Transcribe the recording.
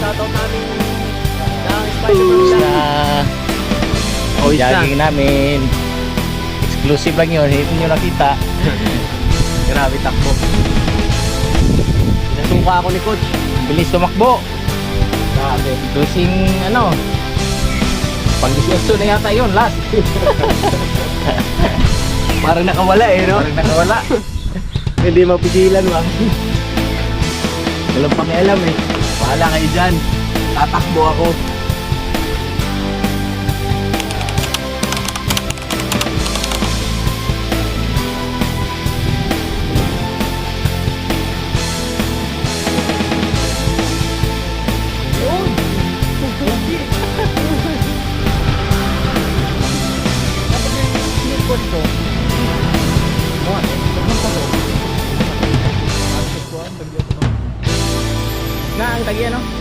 shoutout namin ng Spider-Man Sa lang. jogging namin. Exclusive lang yun, hindi nyo nakita. Grabe takbo. Pinasuka ako ni Coach. Bilis tumakbo. Grabe. Closing ano, pang 18 na yata yun, last. Parang nakawala no? Parang nakawala. Hindi mapigilan, wang. Walang pakialam Wala kayo dyan. Tatakbo ako. Na ang tagi ano?